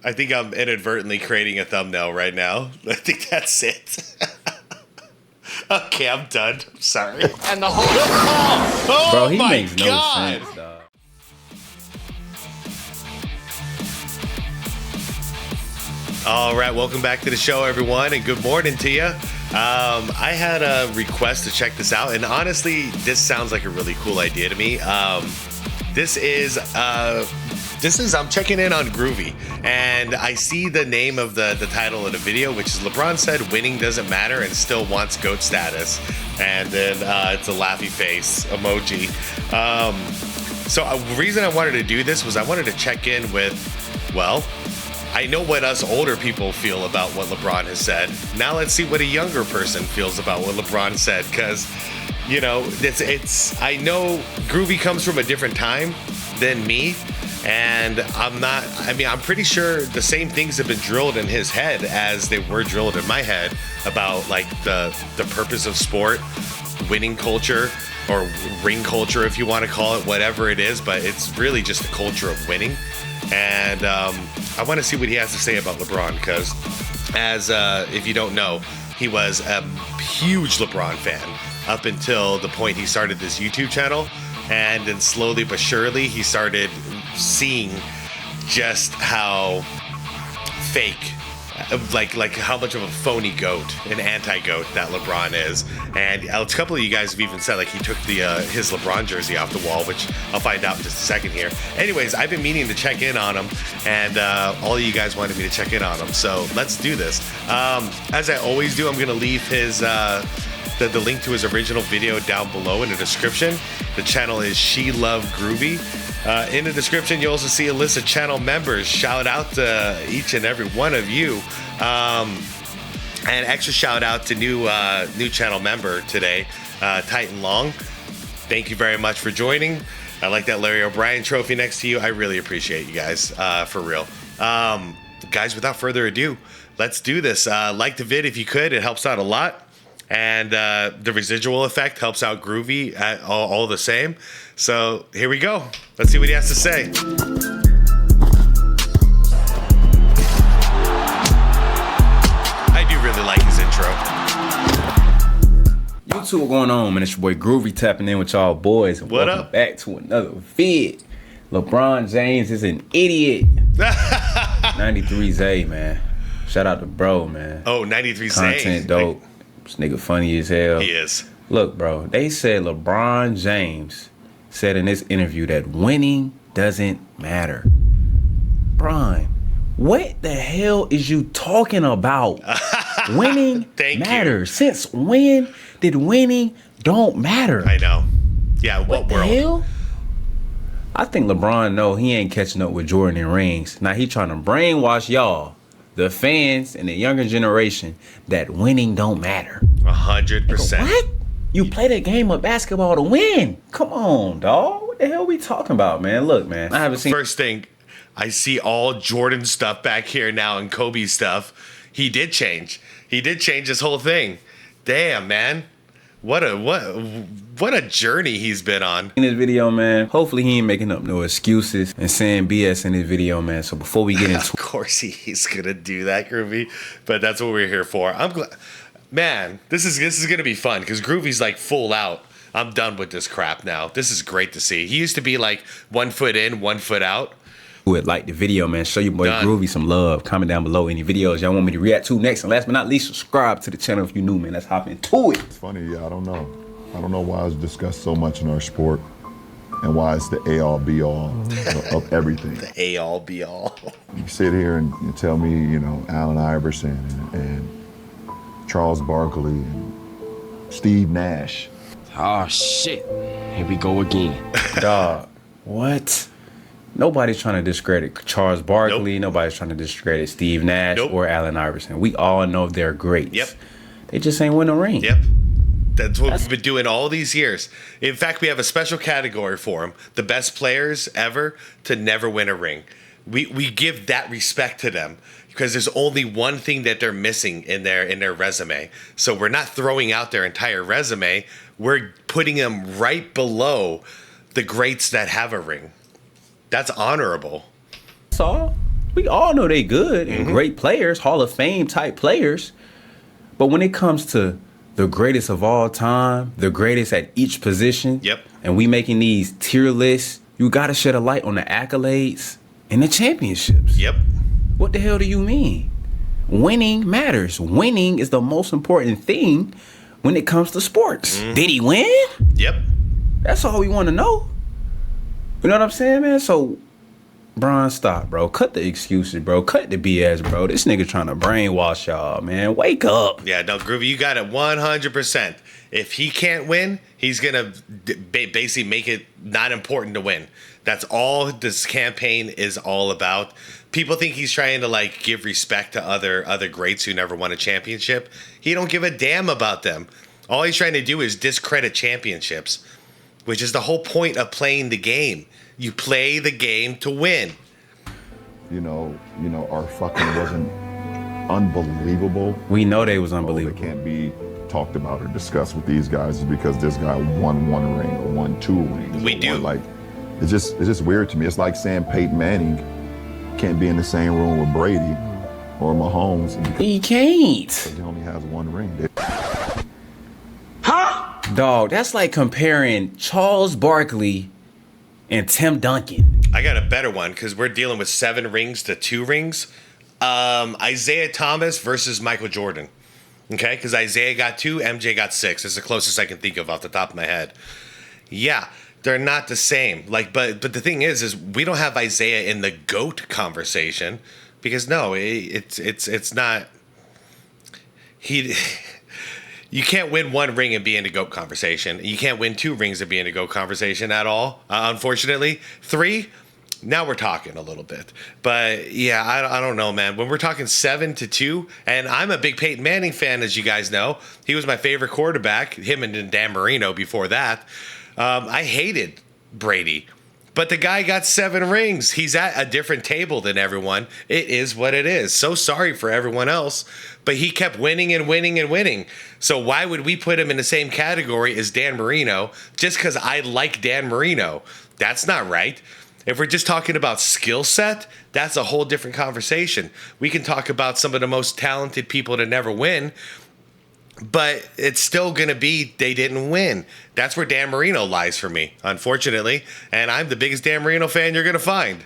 I think I'm inadvertently creating a thumbnail right now. I think that's it. Okay, I'm done. Sorry. And the whole Oh, Bro, he my makes no God. sense, dog. All right, welcome back to the show, everyone, and good morning to you. I had a request to check this out, and honestly, this sounds like a really cool idea to me. This is I'm checking in on Groovy, and I see the name of the title of the video, which is LeBron said winning doesn't matter and still wants GOAT status, and then it's a laughy face emoji. So the reason I wanted to do this was I wanted to check in with, well, I know what us older people feel about what LeBron has said. Now let's see what a younger person feels about what LeBron said, because, you know, I know Groovy comes from a different time than me, and I'm pretty sure the same things have been drilled in his head as they were drilled in my head about like the purpose of sport, winning culture, or ring culture, if you want to call it, whatever it is, but it's really just a culture of winning. And I want to see what he has to say about LeBron, because if you don't know, he was a huge LeBron fan up until the point he started this YouTube channel, and then slowly but surely he started seeing just how fake, like how much of a phony GOAT, an anti-GOAT that LeBron is. And a couple of you guys have even said like he took his LeBron jersey off the wall, which I'll find out in just a second here. Anyways, I've been meaning to check in on him, and all of you guys wanted me to check in on him, so let's do this. As I always do, I'm gonna leave his the link to his original video down below in the description. The channel is She Love Groovy. In the description, you'll also see a list of channel members. Shout out to each and every one of you. And extra shout out to new channel member today, Titan Long. Thank you very much for joining. I like that Larry O'Brien trophy next to you. I really appreciate you guys, for real. Guys, without further ado, let's do this. Like the vid if you could, it helps out a lot. And the residual effect helps out Groovy all the same. So here we go. Let's see what he has to say. I do really like his intro. YouTube, what's going on, man? It's your boy Groovy tapping in with y'all boys. And what welcome up? Back to another vid. LeBron James is an idiot. 93Z, man. Shout out to bro, man. Oh, 93Z. Content dope. This nigga funny as hell. He is. Look, bro, they said LeBron James said in this interview that winning doesn't matter. Bron, what the hell is you talking about? Winning matters. You. Since when did winning don't matter? I know. Yeah, what the world? Hell? I think LeBron know he ain't catching up with Jordan in rings. Now he trying to brainwash y'all, the fans and the younger generation, that winning don't matter. 100%. What? You play the game of basketball to win. Come on, dog. What the hell we talking about, man? Look, man, I haven't seen. First thing, I see all Jordan stuff back here now and Kobe stuff. He did change. He did change his whole thing. Damn, man. What a journey he's been on. In this video, man, hopefully he ain't making up no excuses and saying BS in this video, man. So before we get into Of course he's gonna do that, Groovy. But that's what we're here for. I'm glad. Man, this is gonna be fun because Groovy's like full out. I'm done with this crap now. This is great to see. He used to be like 1 foot in, 1 foot out. would like the video, man. Show your boy Groovy some love. Comment down below any videos y'all want me to react to next. And last but not least, subscribe to the channel if you new, man. Let's hop into it. It's funny, yeah, I don't know. I don't know why it's discussed so much in our sport and why it's the A-all, B-all of everything. The A-all, B-all. You sit here and you tell me, you know, Allen Iverson and Charles Barkley and Steve Nash. Oh, shit. Here we go again. Dog, what? Nobody's trying to discredit Charles Barkley. Nope. Nobody's trying to discredit Steve Nash or Allen Iverson. We all know they're great. Yep. They just ain't win a ring. Yep. That's what we've been doing all these years. In fact, we have a special category for them. The best players ever to never win a ring. We give that respect to them because there's only one thing that they're missing in their resume. So we're not throwing out their entire resume. We're putting them right below the greats that have a ring. That's honorable. That's all. We all know they good and great players, Hall of Fame type players. But when it comes to the greatest of all time, the greatest at each position, and we making these tier lists, you got to shed a light on the accolades and the championships. What the hell do you mean? Winning matters. Winning is the most important thing when it comes to sports. Did he win? That's all we want to know. You know what I'm saying, man? So, Bron, stop, bro. Cut the excuses, bro. Cut the BS, bro. This nigga trying to brainwash y'all, man. Wake up. Yeah, no, Groovy, you got it 100%. If he can't win, he's going to basically make it not important to win. That's all this campaign is all about. People think he's trying to, like, give respect to other greats who never won a championship. He don't give a damn about them. All he's trying to do is discredit championships, which is the whole point of playing the game. You play the game to win. You know, our fucking wasn't unbelievable. We know they was unbelievable. They can't be talked about or discussed with these guys is because this guy won 1 ring or won 2 rings. We do. Like, it's just weird to me. It's like saying Peyton Manning can't be in the same room with Brady or Mahomes. He can't. Because he only has 1 ring. Dog, that's like comparing Charles Barkley and Tim Duncan. I got a better one because we're dealing with 7 rings to 2 rings. Isaiah Thomas versus Michael Jordan. Okay, because Isaiah got 2, MJ got 6. It's the closest I can think of off the top of my head. Yeah, they're not the same. Like, but the thing is we don't have Isaiah in the GOAT conversation because no, it's not. You can't win 1 ring and be in the GOAT conversation. You can't win 2 rings and be in the GOAT conversation at all, unfortunately. 3, now we're talking a little bit. But, yeah, I don't know, man. When we're talking 7 to 2, and I'm a big Peyton Manning fan, as you guys know. He was my favorite quarterback, him and Dan Marino before that. I hated Brady. But the guy got 7 rings. He's at a different table than everyone. It is what it is. So sorry for everyone else. But he kept winning and winning and winning. So why would we put him in the same category as Dan Marino just because I like Dan Marino? That's not right. If we're just talking about skill set, that's a whole different conversation. We can talk about some of the most talented people to never win, but it's still going to be they didn't win. That's where Dan Marino lies for me, unfortunately. And I'm the biggest Dan Marino fan you're going to find.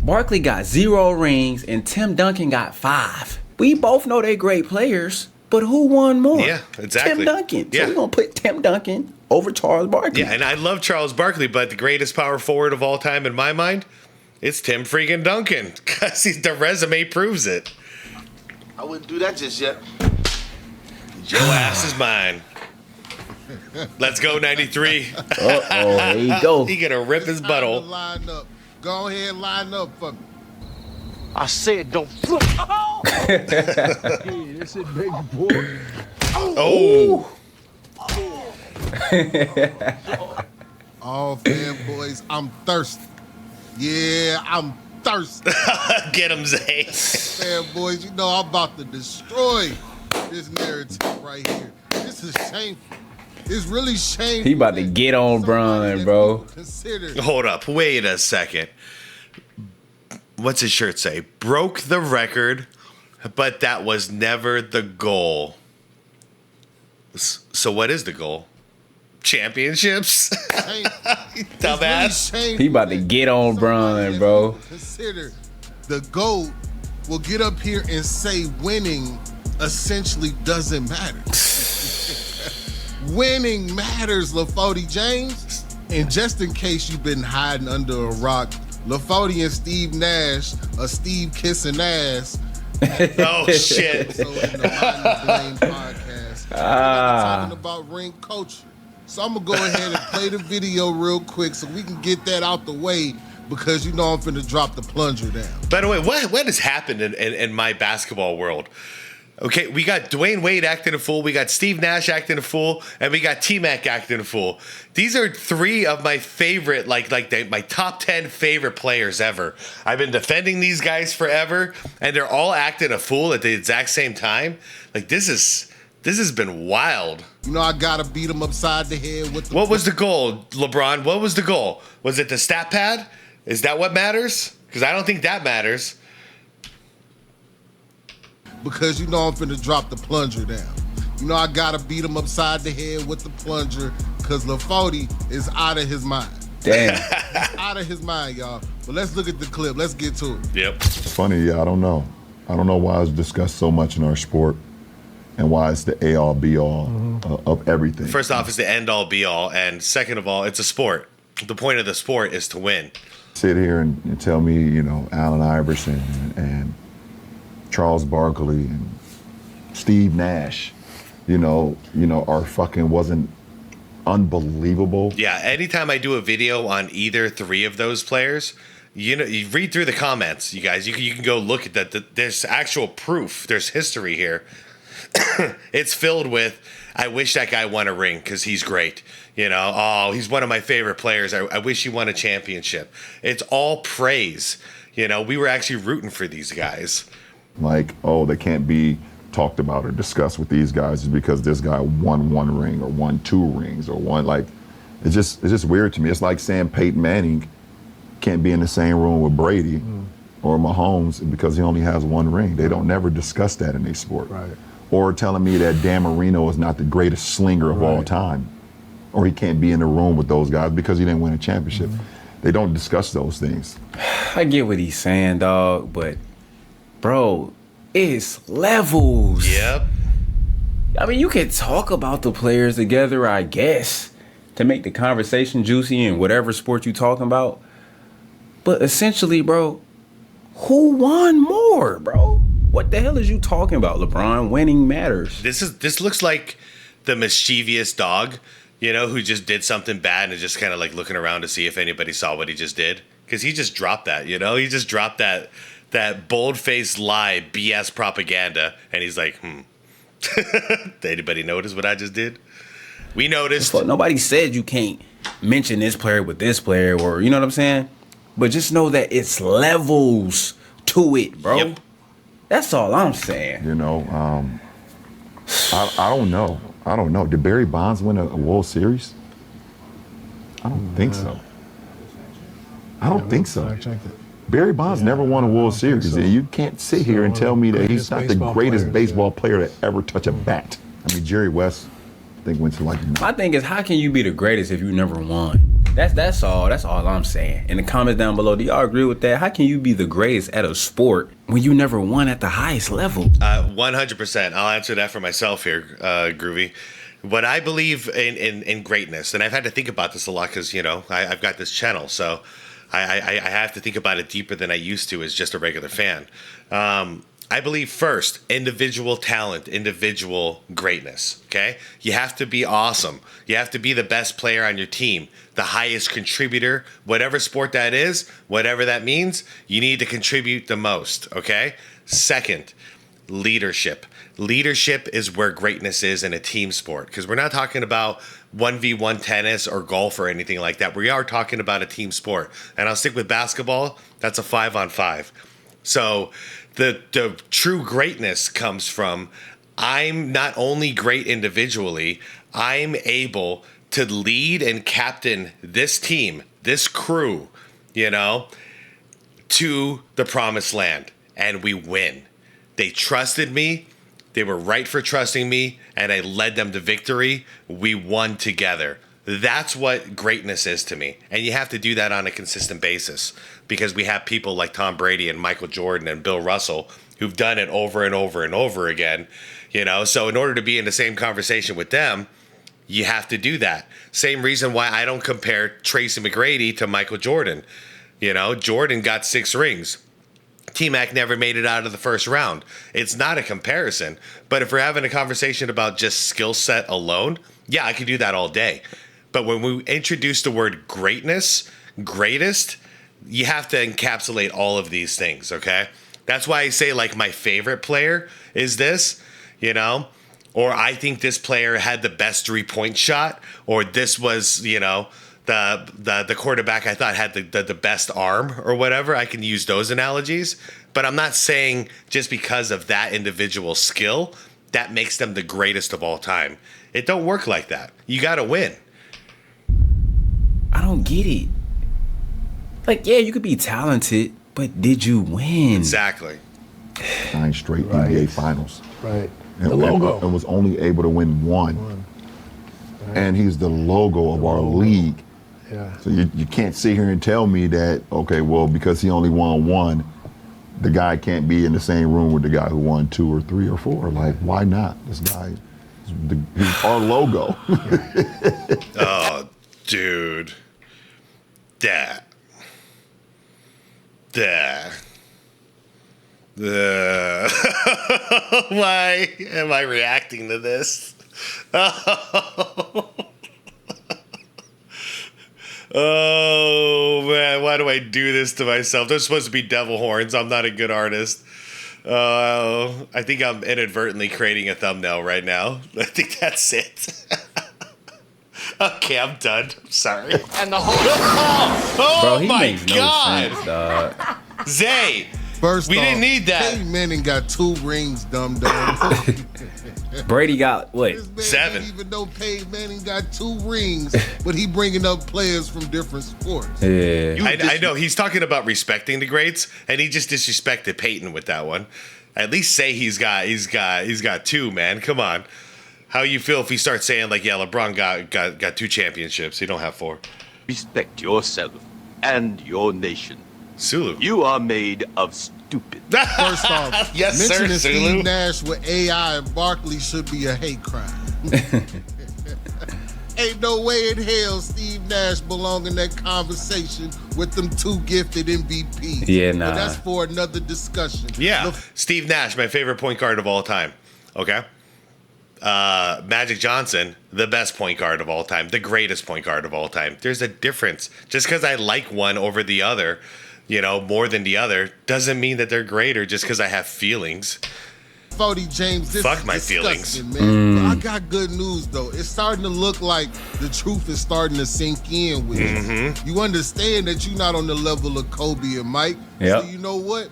Barkley got 0 rings and Tim Duncan got 5. We both know they're great players, but who won more? Yeah, exactly. Tim Duncan. Yeah. So we're going to put Tim Duncan over Charles Barkley. Yeah, and I love Charles Barkley, but the greatest power forward of all time in my mind, it's Tim freaking Duncan. Because the resume proves it. I wouldn't do that just yet. Your ass is mine. Let's go, 93. Uh-oh, there you go. He gonna rip his butthole. Line up. Go ahead, line up for me. I said don't flip. Oh! Yeah, that's it, baby boy. Oh. All fanboys, I'm thirsty. Yeah, I'm thirsty. Get him, Zay. Fanboys, you know I'm about to destroy this narrative right here. This is shameful. It's really shameful. He about to get on Bron, bro. Consider. Hold up. Wait a second. What's his shirt say? Broke the record, but that was never the goal. So what is the goal? Championships? Dumbass. Really He about to get on Bron, bro. Consider the GOAT will get up here and say winning essentially doesn't matter. Winning matters, LaFody James. And just in case you've been hiding under a rock, LaFody and Steve Nash are Steve kissing ass. Oh, shit. So in the Mind the Blame podcast, we're talking about ring culture. So I'm going to go ahead and play the video real quick so we can get that out the way because you know I'm finna drop the plunger down. By the way, what has happened in my basketball world? Okay, we got Dwayne Wade acting a fool, we got Steve Nash acting a fool, and we got T-Mac acting a fool. These are 3 of my favorite, my top 10 favorite players ever. I've been defending these guys forever, and they're all acting a fool at the exact same time. Like, this has been wild. You know I gotta beat him upside the head with the... What was the goal, LeBron? What was the goal? Was it the stat pad? Is that what matters? Because I don't think that matters. Because you know I'm finna drop the plunger down. You know I gotta beat him upside the head with the plunger because LaFody is out of his mind. Damn. He's out of his mind, y'all. But let's look at the clip. Let's get to it. Yep. It's funny, yeah, I don't know. I don't know why it's discussed so much in our sport and why it's the A-all, B-all of everything. First off, it's the end-all, be-all. And second of all, it's a sport. The point of the sport is to win. Sit here and tell me, you know, Allen Iverson and Charles Barkley and Steve Nash, you know, are fucking wasn't unbelievable. Yeah, anytime I do a video on either three of those players, you know, you read through the comments, you guys. You can go look at that. There's actual proof. There's history here. It's filled with, I wish that guy won a ring because he's great. You know, oh, he's one of my favorite players. I wish he won a championship. It's all praise. You know, we were actually rooting for these guys. Like, oh, they can't be talked about or discussed with these guys just because this guy won one ring or won two rings or one, like, it's just weird to me. It's like saying Peyton Manning can't be in the same room with Brady or Mahomes because he only has one ring. They don't never discuss that in their sport. Right. Or telling me that Dan Marino is not the greatest slinger of all time. Or he can't be in the room with those guys because he didn't win a championship. They don't discuss those things. I get what he's saying, dog, but bro, it's levels. Yep. I mean, you can talk about the players together, I guess, to make the conversation juicy in whatever sport you're talking about. But essentially, bro, who won more, bro? What the hell is you talking about, LeBron? Winning matters. This looks like the mischievous dog, you know, who just did something bad and is just kind of like looking around to see if anybody saw what he just did. Because he just dropped that, you know? He just dropped that bold-faced lie, BS propaganda, and he's like, Did anybody notice what I just did? We noticed. Nobody said you can't mention this player with this player, or, you know what I'm saying? But just know that it's levels to it, bro. Yep. That's all I'm saying. You know, I don't know. I don't know. Did Barry Bonds win a World Series? I don't think so. I don't think so. I checked it. Barry Bonds never won a World Series. so. And you can't sit here and tell me that he's not the greatest baseball player to ever touch a bat. I mean, Jerry West, I think, went to like... My thing is, how can you be the greatest if you never won? That's all I'm saying. In the comments down below, do y'all agree with that? How can you be the greatest at a sport when you never won at the highest level? 100%. I'll answer that for myself here, Groovy. What I believe in greatness, and I've had to think about this a lot because, you know, I've got this channel, so I have to think about it deeper than I used to as just a regular fan. I believe first, individual talent, individual greatness, okay? You have to be awesome. You have to be the best player on your team, the highest contributor, whatever sport that is, whatever that means, you need to contribute the most, okay? Second, leadership. Leadership is where greatness is in a team sport, because we're not talking about 1v1 tennis or golf or anything like that. We are talking about a team sport. And I'll stick with basketball. That's a 5-on-5. So the true greatness comes from, I'm not only great individually, I'm able to lead and captain this team, this crew, you know, to the promised land. And we win. They trusted me. They were right for trusting me, and I led them to victory. We won together. That's what greatness is to me. And you have to do that on a consistent basis because we have people like Tom Brady and Michael Jordan and Bill Russell who've done it over and over and over again. You know, so in order to be in the same conversation with them, you have to do that. Same reason why I don't compare Tracy McGrady to Michael Jordan. You know, Jordan got 6 rings. T-Mac never made it out of the first round. It's not a comparison. But if we're having a conversation about just skill set alone, yeah, I could do that all day. But when we introduce the word greatness, greatest, you have to encapsulate all of these things, okay? That's why I say, like, my favorite player is this, you know? Or I think this player had the best 3-point shot, or this was, you know, the quarterback I thought had the best arm or whatever. I can use those analogies, but I'm not saying just because of that individual skill that makes them the greatest of all time. It don't work like that. You got to win. I don't get it. Like, yeah, you could be talented, But did you win? Exactly. 9 straight NBA finals. Right. And, The logo. and was only able to win one. Right. And he's the logo of our league. Yeah. So you can't sit here and tell me that, okay, well, because he only won one, the guy can't be in the same room with the guy who won 2 or 3 or 4. Like, why not? This guy, he's our logo. Oh, dude. That. Why am I reacting to this? Oh, man, why do I do this to myself? They're supposed to be devil horns. I'm not a good artist. I think I'm inadvertently creating a thumbnail right now. I think that's it. Okay, I'm done. Sorry. And the whole Bro, he my makes God. no sense, dog. Zay, First we off, didn't need that. Peyton Manning got 2 rings, dumb. Brady got what? This man 7. don't even know Peyton Manning got 2 rings, but he bringing up players from different sports. Yeah. I know he's talking about respecting the greats, and he just disrespected Peyton with that one. At least say he's got 2, man. Come on. How you feel if he starts saying like, yeah, LeBron got 2 championships. He don't have 4. Respect yourself and your nation. Sulu. You are made of stupid. First off, Yes, sir, mentioning Sulu. Steve Nash with AI and Barkley should be a hate crime. Ain't no way in hell Steve Nash belong in that conversation with them 2 gifted MVPs. Yeah, nah. But that's for another discussion. Yeah, Look, Steve Nash, my favorite point guard of all time. Okay. Magic Johnson, the best point guard of all time, the greatest point guard of all time. There's a difference. Just because I like one over the other, more than the other, doesn't mean that they're greater just because I have feelings. 40 James, this Fuck is my disgusting, feelings. man. But I got good news though. It's starting to look like the truth is starting to sink in with you. You understand that you're not on the level of Kobe and Mike. Yep. So you know what?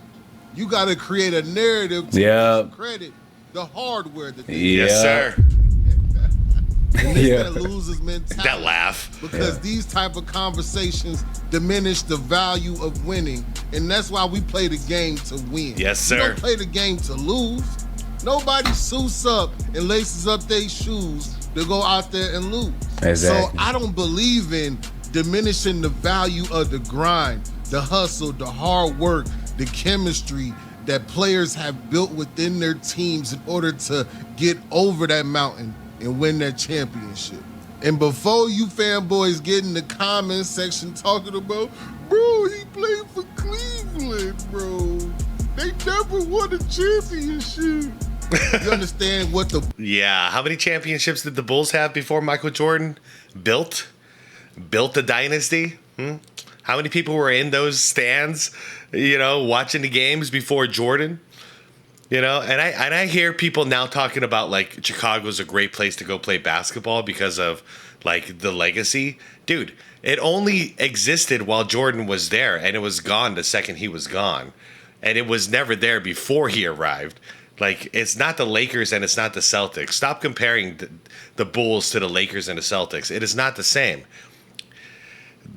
You got to create a narrative to Yep. credit the hardware that they Yes, sir. And Yeah. that losers mentality. That laugh. Because these type of conversations diminish the value of winning, and that's why we play the game to win. Yes, We sir. don't play the game to lose. Nobody suits up and laces up their shoes to go out there and lose. Exactly. So I don't believe in diminishing the value of the grind, the hustle, the hard work, the chemistry that players have built within their teams in order to get over that mountain and win that championship. And before you fanboys get in the comment section talking about, bro, he played for Cleveland, bro. They never won a championship. You understand what the Yeah. How many championships did the Bulls have before Michael Jordan built the dynasty? How many people were in those stands, watching the games before Jordan? And I hear people now talking about like Chicago's a great place to go play basketball because of like the legacy. Dude, it only existed while Jordan was there, and it was gone the second he was gone. And it was never there before he arrived. Like, it's not the Lakers and it's not the Celtics. Stop comparing the Bulls to the Lakers and the Celtics. It is not the same.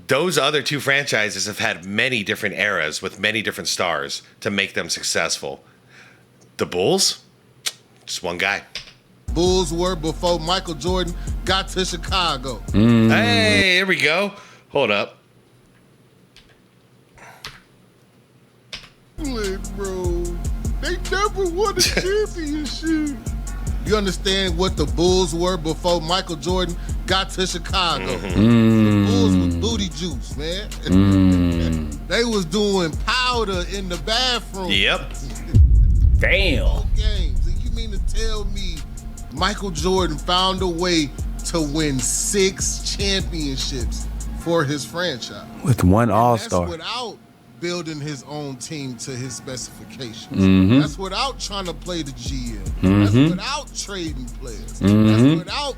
Those other 2 franchises have had many different eras with many different stars to make them successful. The Bulls, just one guy. Bulls were before Michael Jordan got to Chicago. Hey, here we go. Hold up. Bro, they never won a championship. You understand what the Bulls were before Michael Jordan got to Chicago? The Bulls was booty juice, man. They was doing powder in the bathroom. Yep. Damn. Games. And you mean to tell me Michael Jordan found a way to win 6 championships for his franchise? With one That's All-Star. without building his own team to his specifications. That's without trying to play the GM. That's without trading players. That's without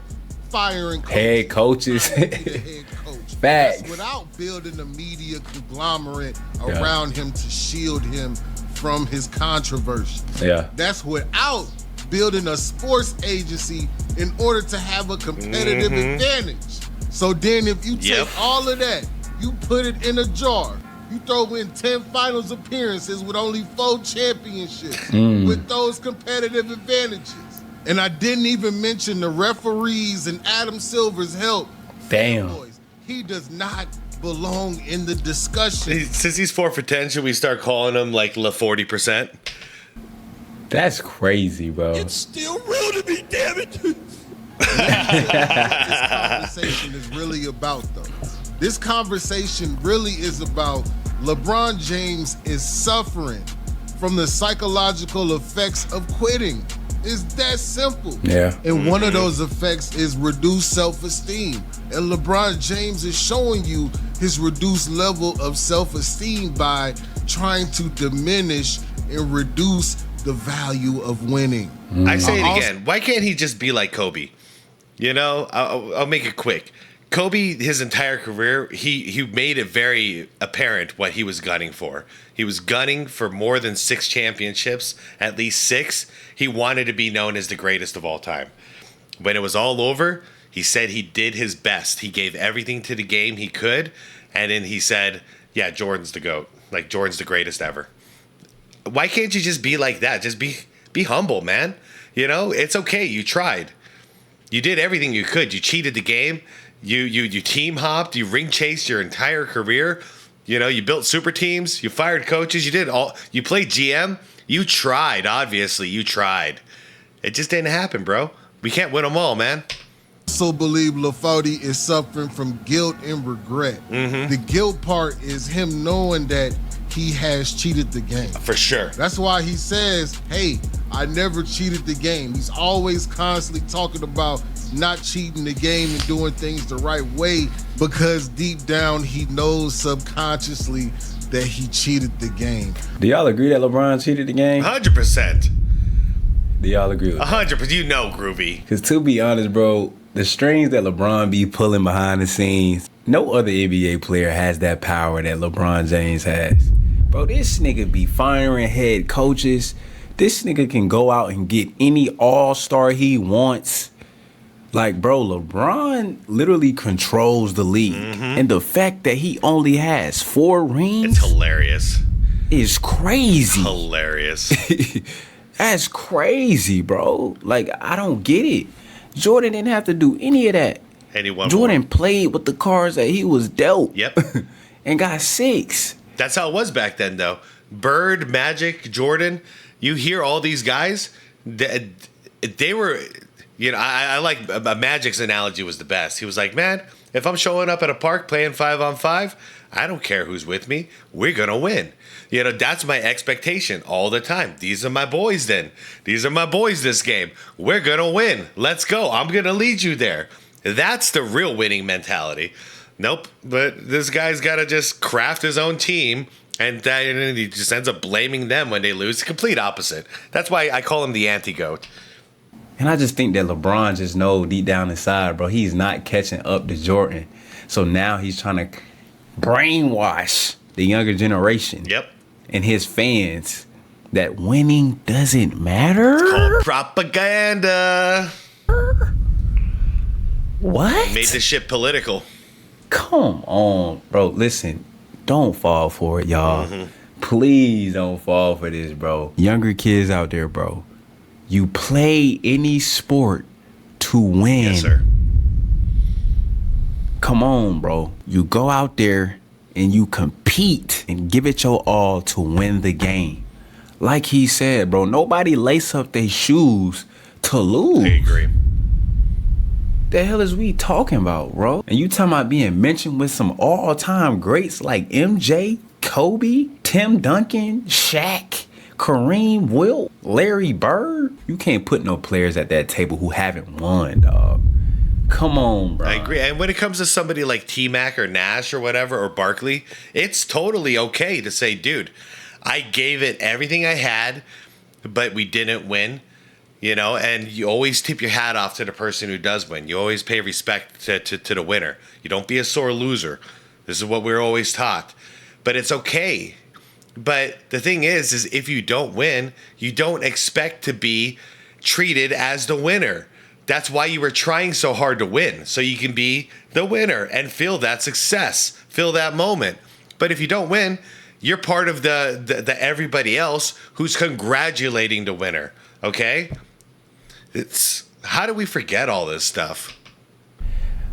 firing coaches. Head coaches. Firing the head coach. Facts. That's without building a media conglomerate around him to shield him from his controversy. Yeah. That's without building a sports agency in order to have a competitive advantage. So then if you take all of that, you put it in a jar, You throw in 10 finals appearances with only 4 championships with those competitive advantages. And I didn't even mention the referees and Adam Silver's help. Damn. Boys, he does not belong in the discussion. Since he's 4 for 10, should we start calling him like La 40%? That's crazy, bro. It's still real to me, damn it. This conversation is really about, though. This conversation really is about LeBron James is suffering from the psychological effects of quitting. It's that simple. Yeah. And one of those effects is reduced self-esteem. And LeBron James is showing you his reduced level of self-esteem by trying to diminish and reduce the value of winning. I say it again. Why can't he just be like Kobe? You know, I'll make it quick. Kobe, his entire career, he made it very apparent what he was gunning for. He was gunning for more than 6 championships, at least 6. He wanted to be known as the greatest of all time. When it was all over, he said he did his best. He gave everything to the game he could, and then he said, yeah, Jordan's the GOAT. Like, Jordan's the greatest ever. Why can't you just be like that? Just be humble, man. You know, it's okay. You tried. You did everything you could. You cheated the game. You team hopped, you ring chased your entire career. You know, you built super teams, you fired coaches, you played GM. You tried, obviously, you tried. It just didn't happen, bro. We can't win them all, man. I also believe LaFody is suffering from guilt and regret. The guilt part is him knowing that he has cheated the game. For sure. That's why he says, hey, I never cheated the game. He's always constantly talking about not cheating the game and doing things the right way because deep down he knows subconsciously that he cheated the game. Do y'all agree that LeBron cheated the game? 100%. Do y'all agree with that? 100%. You know, Groovy. Because to be honest, bro, the strings that LeBron be pulling behind the scenes, no other NBA player has that power that LeBron James has. Bro, this nigga be firing head coaches. This nigga can go out and get any all-star he wants. Like, bro, LeBron literally controls the league. And the fact that he only has 4 rings It's hilarious. is crazy. Hilarious. That's crazy, bro. Like, I don't get it. Jordan didn't have to do any of that. Anyone Jordan played with the cards that he was dealt. Yep. And got 6. That's how it was back then, though. Bird, Magic, Jordan. You hear all these guys. They were, you know, I like Magic's analogy was the best. He was like, man, if I'm showing up at a park playing 5-on-5, I don't care who's with me. We're gonna win. You know, that's my expectation all the time. These are my boys. Then these are my boys. This game, we're gonna win. Let's go. I'm gonna lead you there. That's the real winning mentality. Nope, but this guy's got to just craft his own team, and he just ends up blaming them when they lose. Complete opposite. That's why I call him the anti-GOAT. And I just think that LeBron just knows deep down inside, bro, he's not catching up to Jordan. So now he's trying to brainwash the younger generation. Yep. And his fans that winning doesn't matter. It's called propaganda. What? Made this shit political. Come on, bro. Listen, don't fall for it, y'all. Please don't fall for this, bro. Younger kids out there, bro. You play any sport to win. Yes, sir. Come on, bro. You go out there and you compete and give it your all to win the game. Like he said, bro, nobody lace up their shoes to lose. I agree. The hell is we talking about, bro? And you talking about being mentioned with some all-time greats like MJ, Kobe, Tim Duncan, Shaq, Kareem, Wilt, Larry Bird. You can't put no players at that table who haven't won, dog. Come on, bro. I agree. And when it comes to somebody like T-Mac or Nash or whatever, or Barkley, it's totally okay to say, dude, I gave it everything I had, but we didn't win. You know, and you always tip your hat off to the person who does win. You always pay respect to the winner. You don't be a sore loser. This is what we're always taught. But it's okay. But the thing is if you don't win, you don't expect to be treated as the winner. That's why you were trying so hard to win, so you can be the winner and feel that success, feel that moment. But if you don't win, you're part of the everybody else who's congratulating the winner. Okay? How do we forget all this stuff?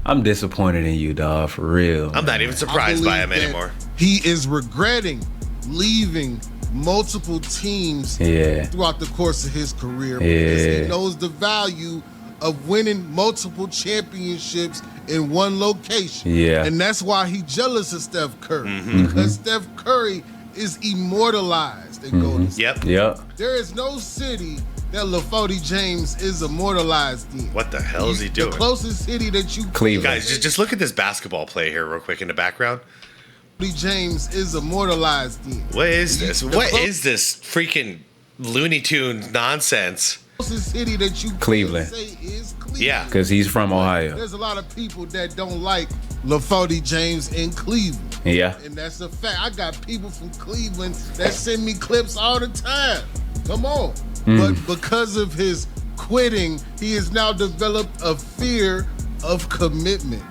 I'm disappointed in you, dog, for real. I'm not even surprised by him anymore. He is regretting leaving multiple teams throughout the course of his career because he knows the value of winning multiple championships in one location. Yeah. And that's why he's jealous of Steph Curry. Because Steph Curry is immortalized in Golden State. Yep. There is no city that LaFody James is immortalized in. What the hell is he doing? The closest city that you Cleveland. Guys, just look at this basketball play here real quick in the background. James is immortalized in. What is this? What is this freaking Looney Tunes nonsense? Closest city that you Cleveland. say is Cleveland. Yeah. Because he's from Ohio. There's a lot of people that don't like LaFody James in Cleveland. Yeah. And that's a fact. I got people from Cleveland that send me clips all the time. Come on. But because of his quitting, he has now developed a fear of commitment.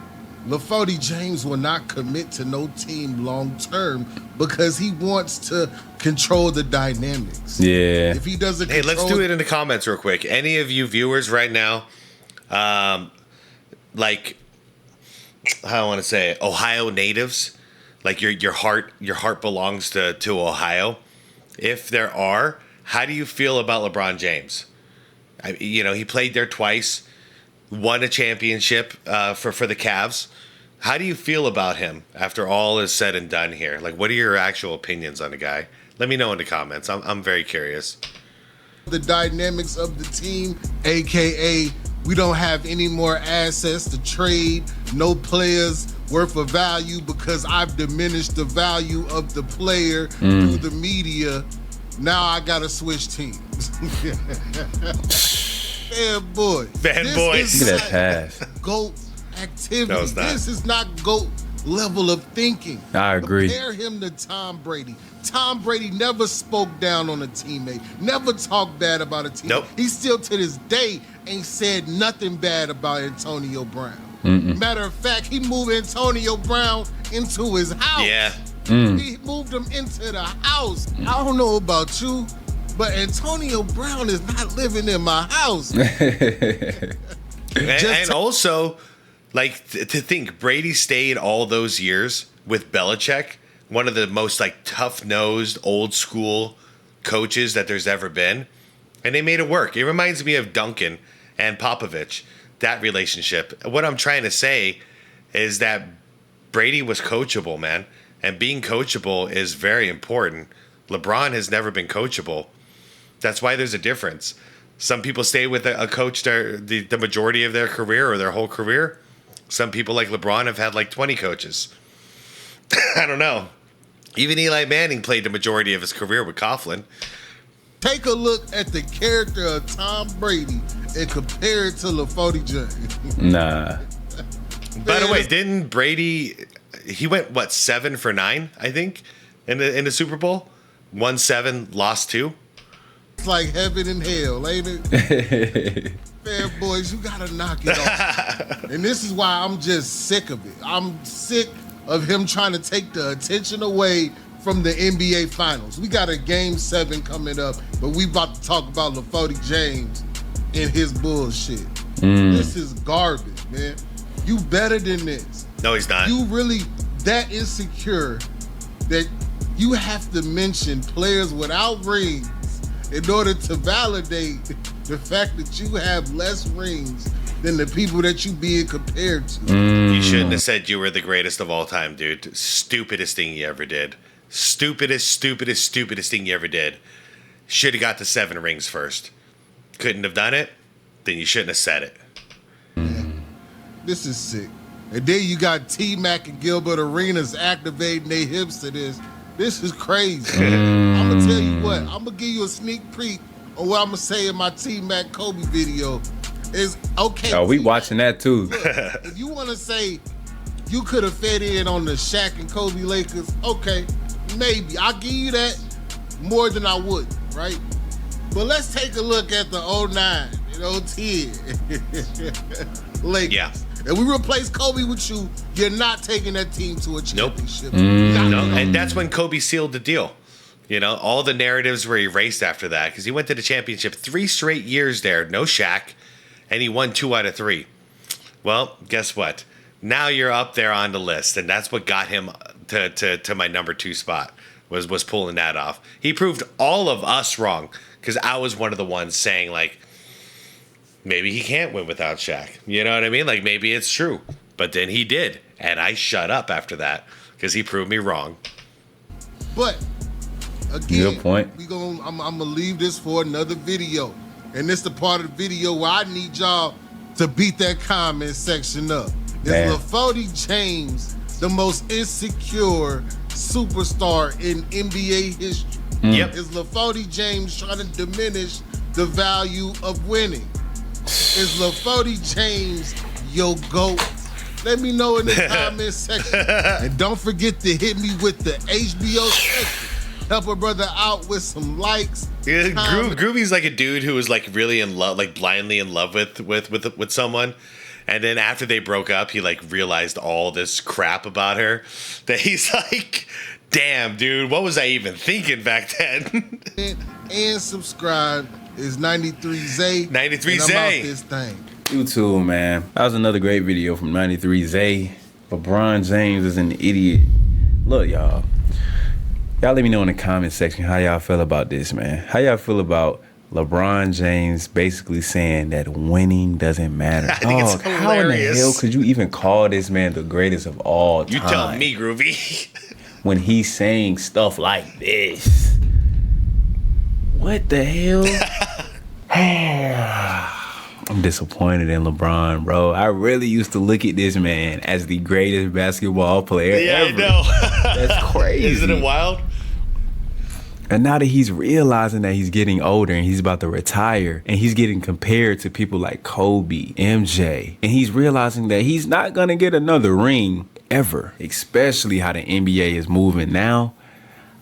LaFody James will not commit to no team long term because he wants to control the dynamics. Yeah. If he doesn't Hey, let's do it in the comments real quick. Any of you viewers right now, like, how I want to say it, Ohio natives, like your heart belongs to Ohio. If there are, how do you feel about LeBron James? He played there twice, won a championship for the Cavs. How do you feel about him after all is said and done here? Like, what are your actual opinions on the guy? Let me know in the comments. I'm very curious. The dynamics of the team, aka we don't have any more assets to trade, no players worth of value because I've diminished the value of the player through the media. Now I gotta switch teams. Fanboy. Fanboys. Look at that pass. GOAT activity. No, it's not. This is not GOAT level of thinking. I agree. Compare him to Tom Brady. Tom Brady never spoke down on a teammate, never talked bad about a teammate. Nope. He still to this day ain't said nothing bad about Antonio Brown. Matter of fact, he moved Antonio Brown into his house. Yeah. He moved him into the house. I don't know about you, but Antonio Brown is not living in my house. And also, like, to think Brady stayed all those years with Belichick, one of the most like tough-nosed, old-school coaches that there's ever been, and they made it work. It reminds me of Duncan and Popovich, that relationship. What I'm trying to say is that Brady was coachable, man, and being coachable is very important. LeBron has never been coachable. That's why there's a difference. Some people stay with a coach the majority of their career or their whole career. Some people like LeBron have had like 20 coaches. I don't know. Even Eli Manning played the majority of his career with Coughlin. Take a look at the character of Tom Brady and compare it to LaFody James. Nah. By the way, didn't Brady, he went, 7 for 9, I think, in the Super Bowl? Won 7, lost 2. It's like heaven and hell, ain't it? Fanboys, you gotta knock it off. And this is why I'm just sick of it. I'm sick of him trying to take the attention away from the NBA Finals. We got a Game 7 coming up, but we about to talk about LaFody James and his bullshit. This is garbage, man. You better than this. No, he's not. You really that insecure that you have to mention players without rings in order to validate the fact that you have less rings than the people that you being compared to. You shouldn't have said you were the greatest of all time, dude. Stupidest thing you ever did. Stupidest thing you ever did. Should have got the 7 rings first. Couldn't have done it, then you shouldn't have said it. This is sick. And then you got T-Mac and Gilbert Arenas activating their hips to this. This is crazy. I'm going to tell you what. I'm going to give you a sneak peek on what I'm going to say in my T-Mac Kobe video. Is okay. Oh, we watching that too. Look, if you want to say you could have fed in on the Shaq and Kobe Lakers, okay, maybe. I'll give you that more than I would, right? But let's take a look at the 09 and 010 Lakers. Yeah. If we replace Kobe with you, you're not taking that team to a championship. No, and that's when Kobe sealed the deal. You know, all the narratives were erased after that because he went to the championship 3 straight years there, no Shaq, and he won 2 out of 3. Well, guess what? Now you're up there on the list, and that's what got him to my number 2 spot, was pulling that off. He proved all of us wrong because I was one of the ones saying, like, maybe he can't win without Shaq. You know what I mean? Like, maybe it's true. But then he did, and I shut up after that because he proved me wrong. But, again, good point. I'm going to leave this for another video. And this the part of the video where I need y'all to beat that comment section up. Is LaFody James the most insecure superstar in NBA history? Yep. Is LaFody James trying to diminish the value of winning? Is LaFody James your GOAT? Let me know in the comment section. And don't forget to hit me with the HBO section. Help a brother out with some likes. Yeah, Groovy's like a dude who was like really in love, like blindly in love with someone. And then after they broke up, he like realized all this crap about her that he's like, damn, dude, what was I even thinking back then? and subscribe is 93ZAY. 93ZAY. And I'm out this thing. You too, man. That was another great video from 93ZAY. LeBron James is an idiot. Look, y'all. Y'all let me know in the comment section how y'all feel about this, man. How y'all feel about LeBron James basically saying that winning doesn't matter? I think it's hilarious. How in the hell could you even call this man the greatest of all time? You tell me, Groovy. When he's saying stuff like this. What the hell? I'm disappointed in LeBron, bro. I really used to look at this man as the greatest basketball player ever. I know. That's crazy. Isn't it wild? And now that he's realizing that he's getting older and he's about to retire and he's getting compared to people like Kobe, MJ, and he's realizing that he's not going to get another ring ever, especially how the NBA is moving now,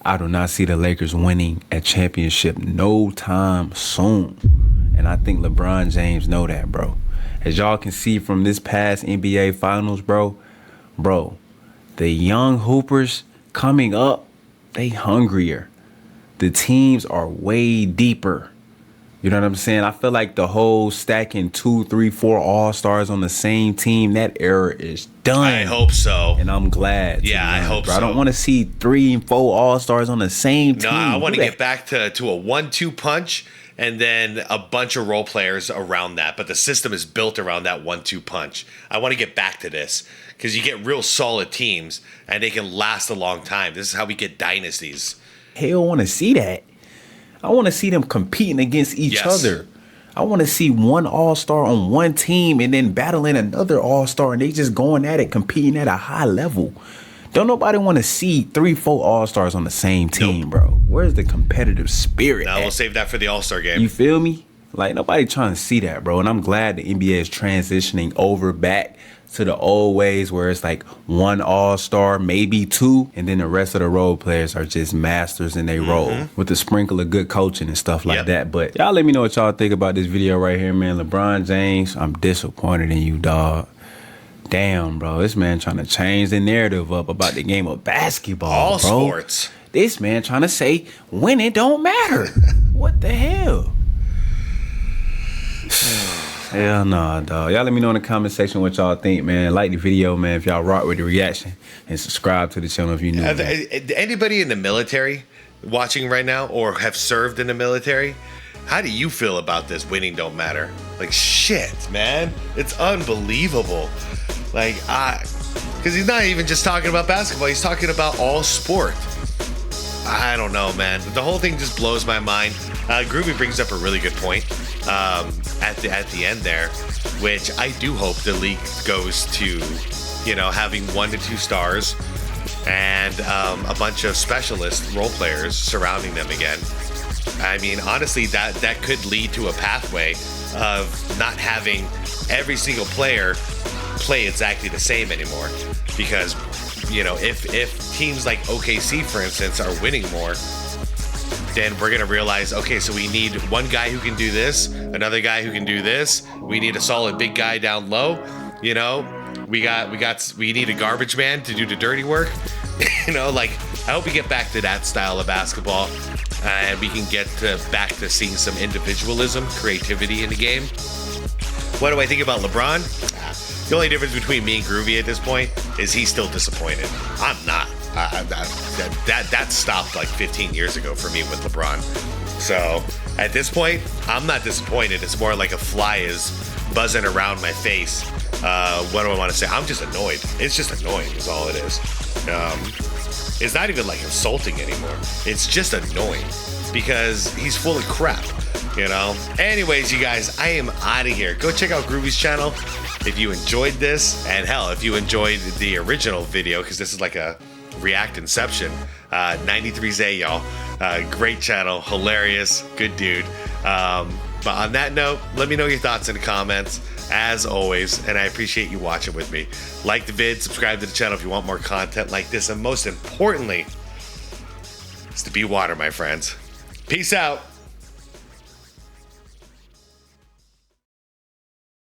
I do not see the Lakers winning a championship no time soon. And I think LeBron James know that, bro. As y'all can see from this past NBA Finals, bro, the young hoopers coming up, they hungrier. The teams are way deeper. You know what I'm saying? I feel like the whole stacking 2, 3, 4 all-stars on the same team, that era is done. I hope so. And I'm glad. Yeah, I hope so. I don't want to see 3 and 4 all-stars on the same team. No, I want to get back to a 1-2 punch and then a bunch of role players around that. But the system is built around that 1-2 punch. I want to get back to this because you get real solid teams and they can last a long time. This is how we get dynasties. Hell, want to see that. I want to see them competing against each other. I want to see one all-star on one team and then battling another all-star and they just going at it, competing at a high level. Don't nobody want to see 3, 4 all-stars on the same team, bro. Where's the competitive spirit? No, we'll save that for the All-Star game. You feel me? Like, nobody trying to see that, bro. And I'm glad the NBA is transitioning over back to the old ways where it's like 1 all-star, maybe 2, and then the rest of the role players are just masters in their role with a sprinkle of good coaching and stuff like that. But y'all let me know what y'all think about this video right here, man. LeBron James, I'm disappointed in you, dog. Damn, bro. This man trying to change the narrative up about the game of basketball, all bro. Sports. This man trying to say winning don't matter. What the hell? Hell nah, dog. Y'all let me know in the comment section what y'all think, man. Like the video, man, if y'all rock with the reaction. And subscribe to the channel if you new. Anybody in the military watching right now or have served in the military, how do you feel about this winning don't matter? Like, shit, man. It's unbelievable. Like, because he's not even just talking about basketball. He's talking about all sport. I don't know, man. The whole thing just blows my mind. Groovy brings up a really good point at the end there, which I do hope the league goes to, you know, having 1 to 2 stars and a bunch of specialist role players surrounding them again. I mean, honestly, that could lead to a pathway of not having every single player play exactly the same anymore, because, you know, if teams like OKC, for instance, are winning more, then we're going to realize, okay, so we need one guy who can do this, another guy who can do this. We need a solid big guy down low, you know? We need a garbage man to do the dirty work. Like, I hope we get back to that style of basketball, and we can get back to seeing some individualism, creativity in the game. What do I think about LeBron? The only difference between me and Groovy at this point is he's still disappointed. I'm not. That stopped like 15 years ago for me with LeBron. So at this point, I'm not disappointed. It's more like a fly is buzzing around my face. What do I want to say? I'm just annoyed. It's just annoying is all it is. It's not even like insulting anymore. It's just annoying because he's full of crap, Anyways, you guys, I am out of here. Go check out Groovy's channel if you enjoyed this. And hell, if you enjoyed the original video, because this is like a React Inception. 93Z, y'all. Great channel. Hilarious. Good dude. But on that note, let me know your thoughts in the comments, as always, and I appreciate you watching with me. Like the vid, subscribe to the channel if you want more content like this, and most importantly, it's to be water, my friends. Peace out.